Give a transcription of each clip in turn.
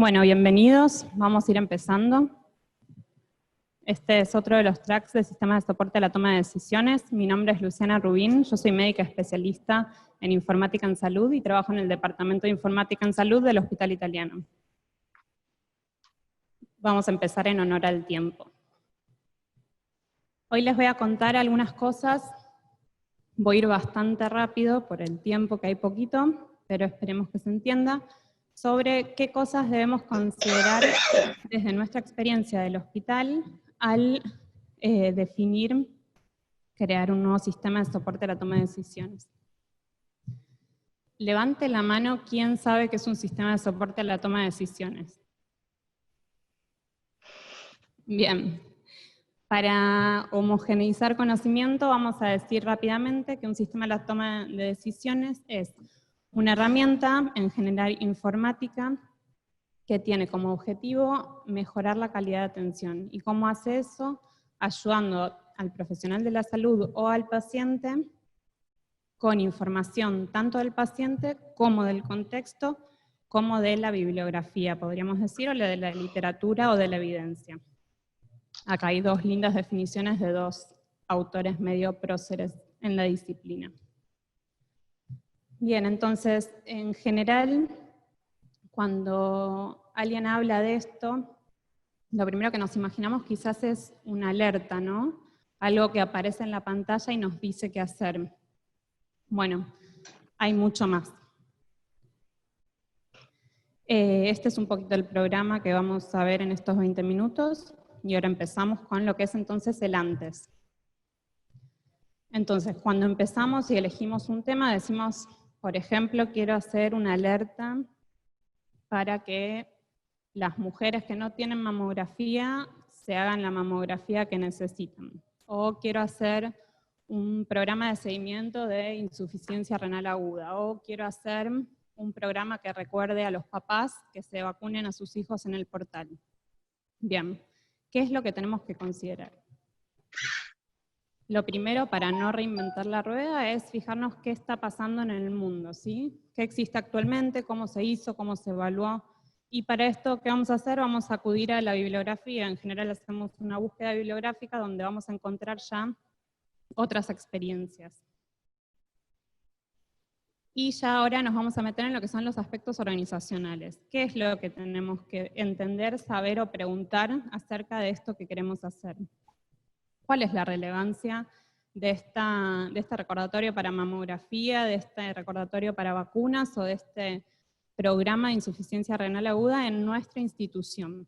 Bueno, bienvenidos. Vamos a ir empezando. Este es otro de los tracks del sistema de soporte a la toma de decisiones. Mi nombre es Luciana Rubín, yo soy médica especialista en informática en salud y trabajo en el Departamento de Informática en Salud del Hospital Italiano. Vamos a empezar en honor al tiempo. Hoy les voy a contar algunas cosas. Voy a ir bastante rápido por el tiempo, que hay poquito, pero esperemos que se entienda, sobre qué cosas debemos considerar desde nuestra experiencia del hospital al definir, crear un nuevo sistema de soporte a la toma de decisiones. Levante la mano quien sabe que es un sistema de soporte a la toma de decisiones. Bien. Para homogeneizar conocimiento, vamos a decir rápidamente que un sistema de la toma de decisiones es una herramienta, en general informática, que tiene como objetivo mejorar la calidad de atención. ¿Y cómo hace eso? Ayudando al profesional de la salud o al paciente con información tanto del paciente como del contexto, como de la bibliografía, podríamos decir, o de la literatura o de la evidencia. Acá hay dos lindas definiciones de dos autores medio próceres en la disciplina. Bien, entonces, en general, cuando alguien habla de esto, lo primero que nos imaginamos quizás es una alerta, ¿no? Algo que aparece en la pantalla y nos dice qué hacer. Bueno, hay mucho más. Este es un poquito el programa que vamos a ver en estos 20 minutos, y ahora empezamos con lo que es entonces el antes. Entonces, cuando empezamos y elegimos un tema, decimos, por ejemplo, quiero hacer una alerta para que las mujeres que no tienen mamografía se hagan la mamografía que necesitan. O quiero hacer un programa de seguimiento de insuficiencia renal aguda. O quiero hacer un programa que recuerde a los papás que se vacunen a sus hijos en el portal. Bien, ¿qué es lo que tenemos que considerar? Lo primero, para no reinventar la rueda, es fijarnos qué está pasando en el mundo, ¿sí? ¿Qué existe actualmente? ¿Cómo se hizo? ¿Cómo se evaluó? Y para esto, ¿qué vamos a hacer? Vamos a acudir a la bibliografía. En general hacemos una búsqueda bibliográfica donde vamos a encontrar ya otras experiencias. Y ya ahora nos vamos a meter en lo que son los aspectos organizacionales. ¿Qué es lo que tenemos que entender, saber o preguntar acerca de esto que queremos hacer? ¿Cuál es la relevancia de este recordatorio para mamografía, de este recordatorio para vacunas o de este programa de insuficiencia renal aguda en nuestra institución?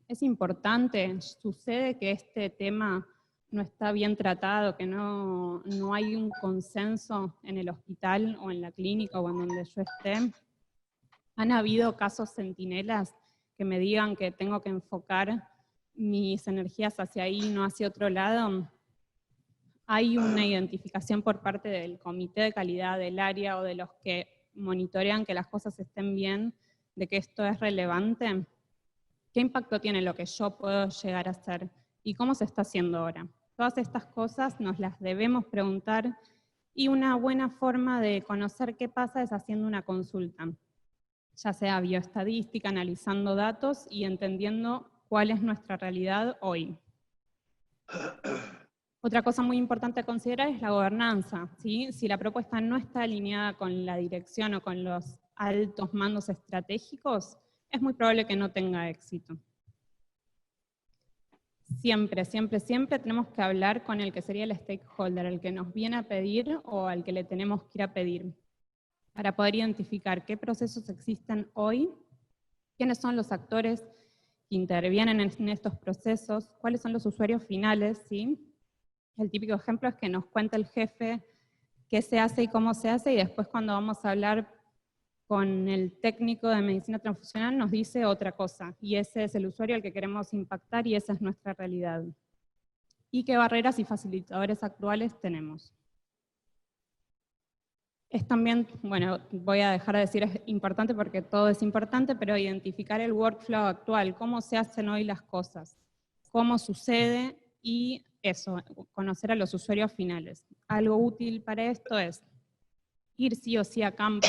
Es importante, sucede que este tema no está bien tratado, que no hay un consenso en el hospital o en la clínica o en donde yo esté. ¿Han habido casos centinelas que me digan que tengo que enfocar mis energías hacia ahí y no hacia otro lado? ¿Hay una identificación por parte del comité de calidad del área o de los que monitorean que las cosas estén bien, de que esto es relevante? ¿Qué impacto tiene lo que yo puedo llegar a hacer? ¿Y cómo se está haciendo ahora? Todas estas cosas nos las debemos preguntar, y una buena forma de conocer qué pasa es haciendo una consulta, ya sea bioestadística, analizando datos y entendiendo cuál es nuestra realidad hoy. Otra cosa muy importante a considerar es la gobernanza, ¿sí? Si la propuesta no está alineada con la dirección o con los altos mandos estratégicos, es muy probable que no tenga éxito. Siempre, siempre, siempre tenemos que hablar con el que sería el stakeholder, el que nos viene a pedir o al que le tenemos que ir a pedir, para poder identificar qué procesos existen hoy, quiénes son los actores que intervienen en estos procesos, cuáles son los usuarios finales, ¿sí? El típico ejemplo es que nos cuenta el jefe qué se hace y cómo se hace, y después cuando vamos a hablar con el técnico de medicina transfusional nos dice otra cosa, y ese es el usuario al que queremos impactar y esa es nuestra realidad. ¿Y qué barreras y facilitadores actuales tenemos? Es también, bueno, voy a dejar de decir es importante porque todo es importante, pero identificar el workflow actual, cómo se hacen hoy las cosas, cómo sucede, y eso, conocer a los usuarios finales. Algo útil para esto es ir sí o sí a campo,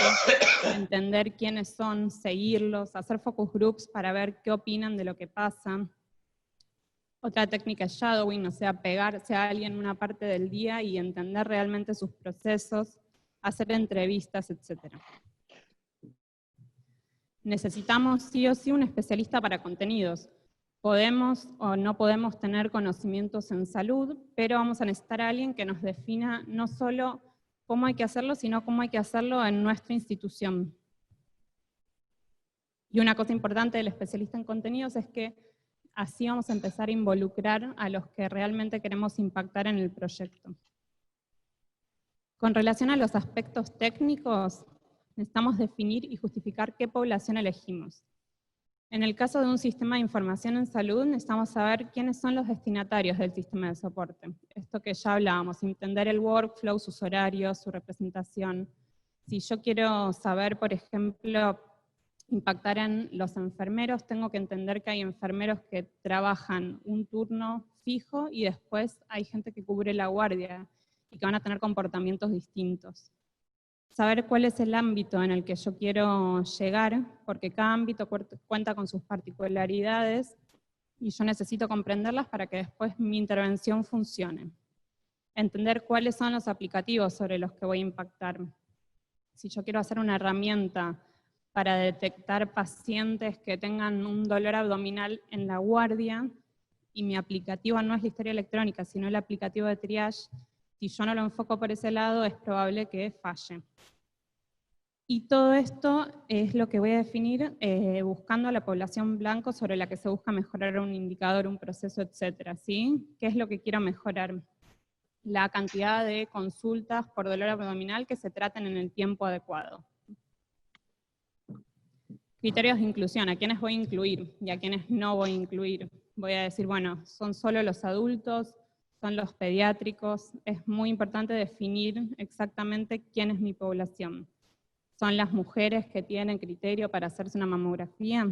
entender quiénes son, seguirlos, hacer focus groups para ver qué opinan de lo que pasa. Otra técnica es shadowing, o sea, pegarse a alguien una parte del día y entender realmente sus procesos, hacer entrevistas, etc. Necesitamos sí o sí un especialista para contenidos. Podemos o no podemos tener conocimientos en salud, pero vamos a necesitar a alguien que nos defina no solo cómo hay que hacerlo, sino cómo hay que hacerlo en nuestra institución. Y una cosa importante del especialista en contenidos es que así vamos a empezar a involucrar a los que realmente queremos impactar en el proyecto. Con relación a los aspectos técnicos, necesitamos definir y justificar qué población elegimos. En el caso de un sistema de información en salud, necesitamos saber quiénes son los destinatarios del sistema de soporte. Esto que ya hablábamos, entender el workflow, sus horarios, su representación. Si yo quiero saber, por ejemplo, impactar en los enfermeros, tengo que entender que hay enfermeros que trabajan un turno fijo y después hay gente que cubre la guardia y que van a tener comportamientos distintos. Saber cuál es el ámbito en el que yo quiero llegar, porque cada ámbito cuenta con sus particularidades y yo necesito comprenderlas para que después mi intervención funcione. Entender cuáles son los aplicativos sobre los que voy a impactar. Si yo quiero hacer una herramienta para detectar pacientes que tengan un dolor abdominal en la guardia y mi aplicativo no es la historia electrónica, sino el aplicativo de triage, si yo no lo enfoco por ese lado, es probable que falle. Y todo esto es lo que voy a definir buscando a la población blanco sobre la que se busca mejorar un indicador, un proceso, etcétera, ¿sí? ¿Qué es lo que quiero mejorar? La cantidad de consultas por dolor abdominal que se traten en el tiempo adecuado. Criterios de inclusión, ¿a quiénes voy a incluir y a quiénes no voy a incluir? Voy a decir, bueno, son solo los adultos, son los pediátricos. Es muy importante definir exactamente quién es mi población. ¿Son las mujeres que tienen criterio para hacerse una mamografía?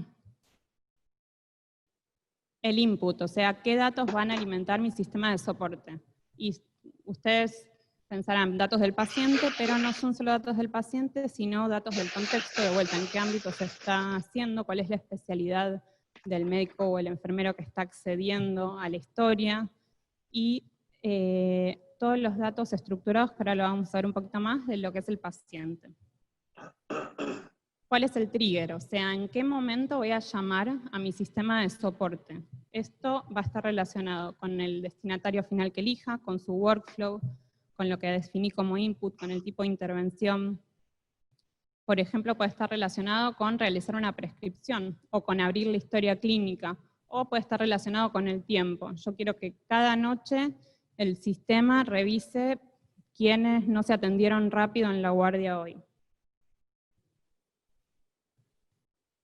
El input, o sea, ¿qué datos van a alimentar mi sistema de soporte? Y ustedes pensarán datos del paciente, pero no son solo datos del paciente, sino datos del contexto, de vuelta, en qué ámbito se está haciendo, cuál es la especialidad del médico o el enfermero que está accediendo a la historia, y todos los datos estructurados, que ahora lo vamos a ver un poquito más, de lo que es el paciente. ¿Cuál es el trigger? O sea, ¿en qué momento voy a llamar a mi sistema de soporte? Esto va a estar relacionado con el destinatario final que elija, con su workflow, con lo que definí como input, con el tipo de intervención. Por ejemplo, puede estar relacionado con realizar una prescripción, o con abrir la historia clínica, o puede estar relacionado con el tiempo. Yo quiero que cada noche el sistema revise quiénes no se atendieron rápido en la guardia hoy.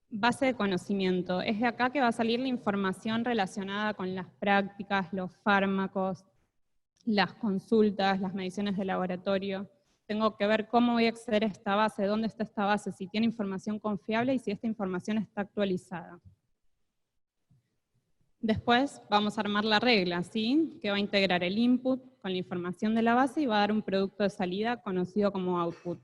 Base de conocimiento. Es de acá que va a salir la información relacionada con las prácticas, los fármacos, las consultas, las mediciones de laboratorio. Tengo que ver cómo voy a acceder a esta base, dónde está esta base, si tiene información confiable y si esta información está actualizada. Después vamos a armar la regla, ¿sí? Que va a integrar el input con la información de la base y va a dar un producto de salida conocido como output.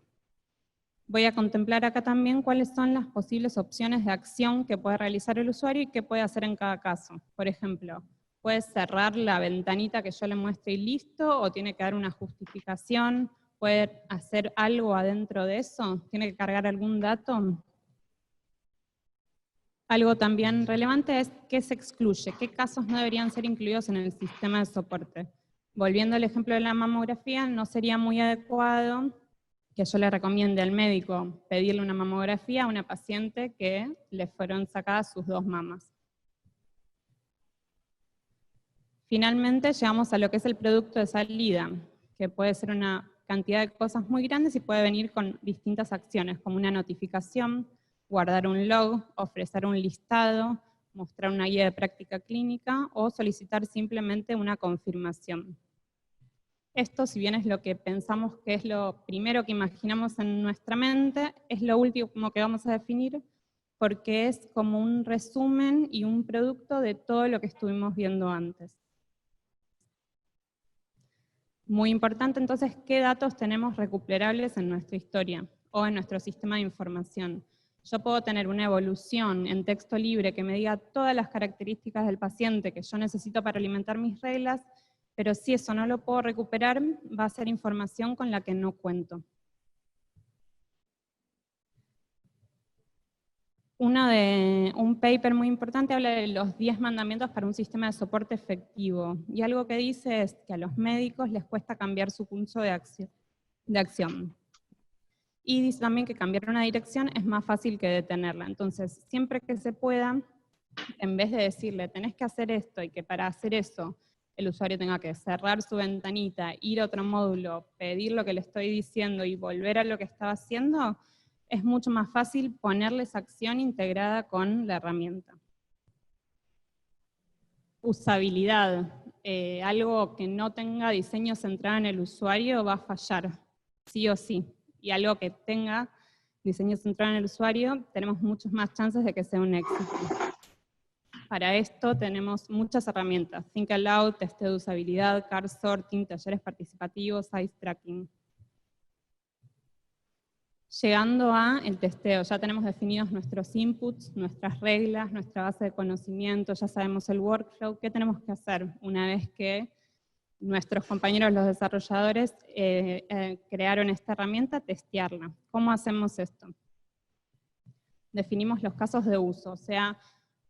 Voy a contemplar acá también cuáles son las posibles opciones de acción que puede realizar el usuario y qué puede hacer en cada caso. Por ejemplo, puede cerrar la ventanita que yo le muestre y listo, o tiene que dar una justificación, puede hacer algo adentro de eso, tiene que cargar algún dato. Algo también relevante es qué se excluye, qué casos no deberían ser incluidos en el sistema de soporte. Volviendo al ejemplo de la mamografía, no sería muy adecuado que yo le recomiende al médico pedirle una mamografía a una paciente que le fueron sacadas sus 2 mamas. Finalmente llegamos a lo que es el producto de salida, que puede ser una cantidad de cosas muy grandes y puede venir con distintas acciones, como una notificación, guardar un log, ofrecer un listado, mostrar una guía de práctica clínica o solicitar simplemente una confirmación. Esto, si bien es lo que pensamos que es lo primero que imaginamos en nuestra mente, es lo último que vamos a definir porque es como un resumen y un producto de todo lo que estuvimos viendo antes. Muy importante entonces, ¿qué datos tenemos recuperables en nuestra historia o en nuestro sistema de información? Yo puedo tener una evolución en texto libre que me diga todas las características del paciente que yo necesito para alimentar mis reglas, pero si eso no lo puedo recuperar, va a ser información con la que no cuento. Un paper muy importante habla de los 10 mandamientos para un sistema de soporte efectivo. Y algo que dice es que a los médicos les cuesta cambiar su curso de acción. Y dice también que cambiar una dirección es más fácil que detenerla. Entonces, siempre que se pueda, en vez de decirle, tenés que hacer esto, y que para hacer eso el usuario tenga que cerrar su ventanita, ir a otro módulo, pedir lo que le estoy diciendo y volver a lo que estaba haciendo, es mucho más fácil ponerles acción integrada con la herramienta. Usabilidad. Algo que no tenga diseño centrado en el usuario va a fallar, sí o sí. Y algo que tenga diseño centrado en el usuario, tenemos muchas más chances de que sea un éxito. Para esto tenemos muchas herramientas. Think Aloud, testeo de usabilidad, card sorting, talleres participativos, size tracking. Llegando a el testeo, ya tenemos definidos nuestros inputs, nuestras reglas, nuestra base de conocimiento, ya sabemos el workflow. ¿Qué tenemos que hacer una vez que nuestros compañeros, los desarrolladores, crearon esta herramienta? Testearla. ¿Cómo hacemos esto? Definimos los casos de uso, o sea,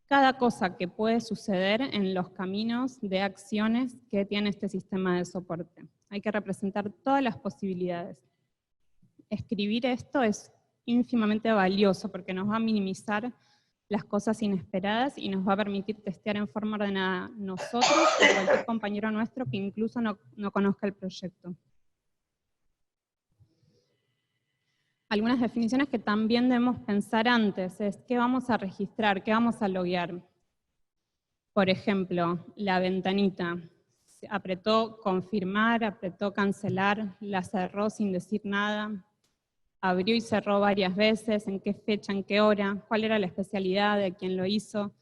cada cosa que puede suceder en los caminos de acciones que tiene este sistema de soporte. Hay que representar todas las posibilidades. Escribir esto es ínfimamente valioso porque nos va a minimizar las cosas inesperadas y nos va a permitir testear en forma ordenada nosotros o cualquier compañero nuestro que incluso no conozca el proyecto. Algunas definiciones que también debemos pensar antes es qué vamos a registrar, qué vamos a loguear. Por ejemplo, la ventanita. Apretó confirmar, apretó cancelar, la cerró sin decir nada, abrió y cerró varias veces, en qué fecha, en qué hora, cuál era la especialidad de quién lo hizo.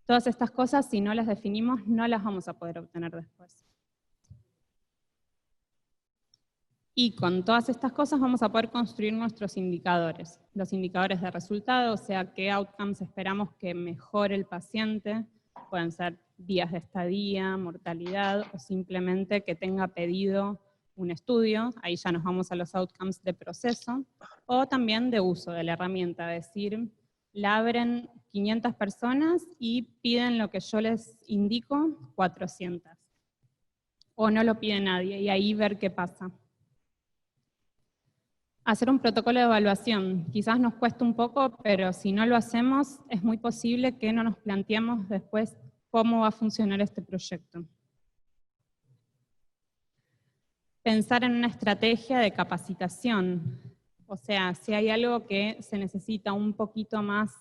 Todas estas cosas, si no las definimos, no las vamos a poder obtener después. Y con todas estas cosas vamos a poder construir nuestros indicadores. Los indicadores de resultado, o sea, qué outcomes esperamos que mejore el paciente. Pueden ser días de estadía, mortalidad, o simplemente que tenga pedido un estudio. Ahí ya nos vamos a los outcomes de proceso. O también de uso de la herramienta, es decir, la abren 500 personas y piden lo que yo les indico, 400. O no lo pide nadie, y ahí ver qué pasa. Hacer un protocolo de evaluación. Quizás nos cuesta un poco, pero si no lo hacemos, es muy posible que no nos planteemos después cómo va a funcionar este proyecto. Pensar en una estrategia de capacitación. O sea, si hay algo que se necesita un poquito más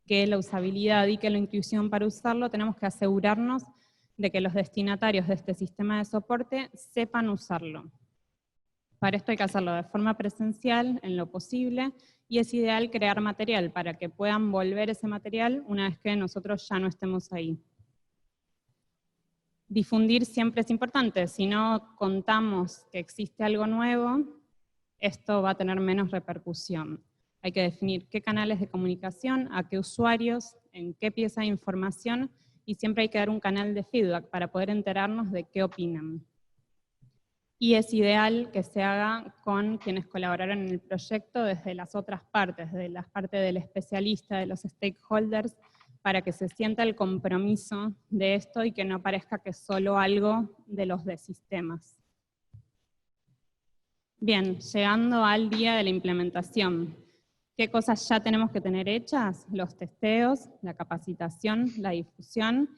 que la usabilidad y que la intuición para usarlo, tenemos que asegurarnos de que los destinatarios de este sistema de soporte sepan usarlo. Para esto hay que hacerlo de forma presencial, en lo posible, y es ideal crear material para que puedan volver ese material una vez que nosotros ya no estemos ahí. Difundir siempre es importante. Si no contamos que existe algo nuevo, esto va a tener menos repercusión. Hay que definir qué canales de comunicación, a qué usuarios, en qué pieza de información, y siempre hay que dar un canal de feedback para poder enterarnos de qué opinan. Y es ideal que se haga con quienes colaboraron en el proyecto desde las otras partes, desde la parte del especialista, de los stakeholders, para que se sienta el compromiso de esto y que no parezca que es solo algo de los de sistemas. Bien, llegando al día de la implementación. ¿Qué cosas ya tenemos que tener hechas? Los testeos, la capacitación, la difusión,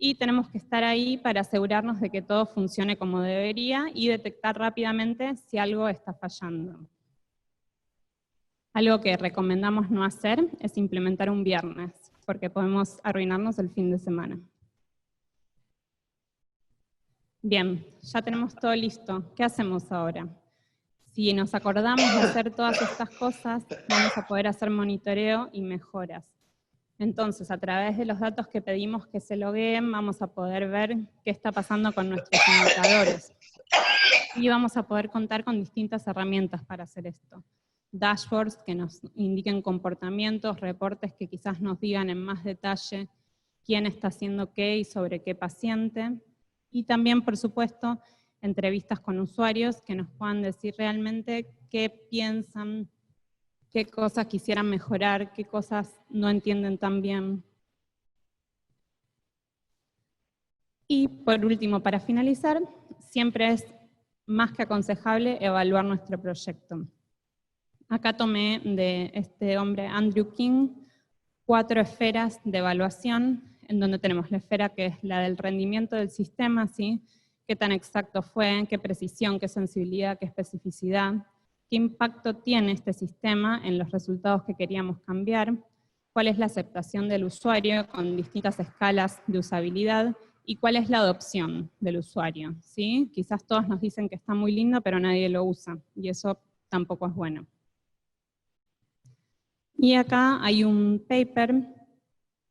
y tenemos que estar ahí para asegurarnos de que todo funcione como debería y detectar rápidamente si algo está fallando. Algo que recomendamos no hacer es implementar un viernes, porque podemos arruinarnos el fin de semana. Bien, ya tenemos todo listo. ¿Qué hacemos ahora? Si nos acordamos de hacer todas estas cosas, vamos a poder hacer monitoreo y mejoras. Entonces, a través de los datos que pedimos que se logueen, vamos a poder ver qué está pasando con nuestros indicadores. Y vamos a poder contar con distintas herramientas para hacer esto. Dashboards que nos indiquen comportamientos, reportes que quizás nos digan en más detalle quién está haciendo qué y sobre qué paciente. Y también, por supuesto, entrevistas con usuarios que nos puedan decir realmente qué piensan, qué cosas quisieran mejorar, qué cosas no entienden tan bien. Y por último, para finalizar, siempre es más que aconsejable evaluar nuestro proyecto. Acá tomé de este hombre, Andrew King, 4 esferas de evaluación, en donde tenemos la esfera que es la del rendimiento del sistema, ¿sí? Qué tan exacto fue, qué precisión, qué sensibilidad, qué especificidad, qué impacto tiene este sistema en los resultados que queríamos cambiar, cuál es la aceptación del usuario con distintas escalas de usabilidad, y cuál es la adopción del usuario, ¿sí? Quizás todos nos dicen que está muy lindo, pero nadie lo usa, y eso tampoco es bueno. Y acá hay un paper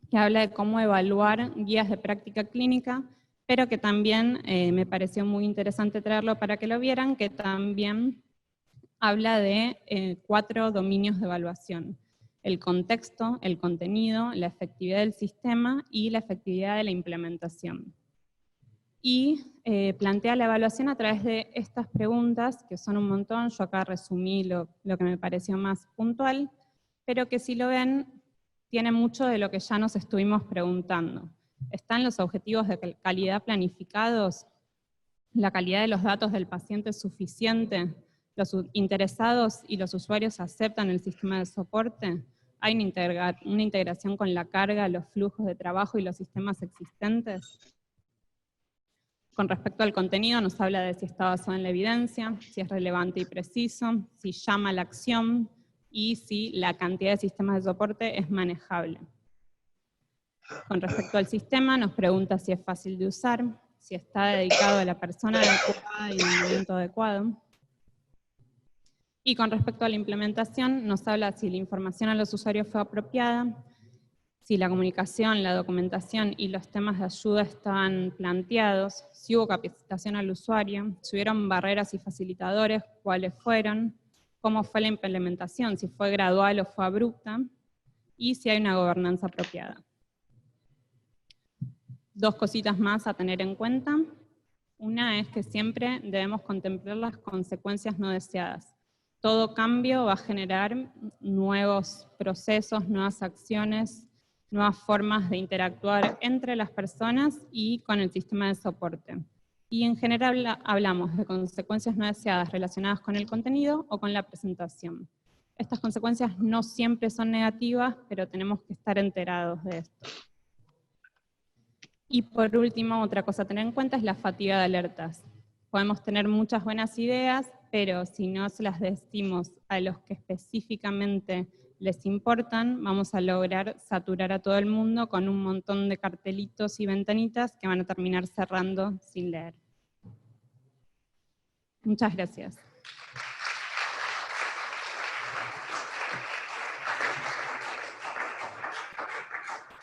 que habla de cómo evaluar guías de práctica clínica, pero que también me pareció muy interesante traerlo para que lo vieran, que también habla de 4 dominios de evaluación: el contexto, el contenido, la efectividad del sistema y la efectividad de la implementación. Y plantea la evaluación a través de estas preguntas, que son un montón. Yo acá resumí lo que me pareció más puntual, pero que si lo ven, tiene mucho de lo que ya nos estuvimos preguntando. ¿Están los objetivos de calidad planificados? ¿La calidad de los datos del paciente es suficiente? ¿Los interesados y los usuarios aceptan el sistema de soporte? ¿Hay una integración con la carga, los flujos de trabajo y los sistemas existentes? Con respecto al contenido, nos habla de si está basado en la evidencia, si es relevante y preciso, si llama a la acción y si la cantidad de sistemas de soporte es manejable. Con respecto al sistema, nos pregunta si es fácil de usar, si está dedicado a la persona adecuada y en el momento adecuado. Y con respecto a la implementación, nos habla si la información a los usuarios fue apropiada, si la comunicación, la documentación y los temas de ayuda estaban planteados, si hubo capacitación al usuario, si hubieron barreras y facilitadores, cuáles fueron, cómo fue la implementación, si fue gradual o fue abrupta, y si hay una gobernanza apropiada. 2 cositas más a tener en cuenta. Una es que siempre debemos contemplar las consecuencias no deseadas. Todo cambio va a generar nuevos procesos, nuevas acciones, nuevas formas de interactuar entre las personas y con el sistema de soporte. Y en general hablamos de consecuencias no deseadas relacionadas con el contenido o con la presentación. Estas consecuencias no siempre son negativas, pero tenemos que estar enterados de esto. Y por último, otra cosa a tener en cuenta es la fatiga de alertas. Podemos tener muchas buenas ideas, pero si no se las decimos a los que específicamente les importan, vamos a lograr saturar a todo el mundo con un montón de cartelitos y ventanitas que van a terminar cerrando sin leer. Muchas gracias.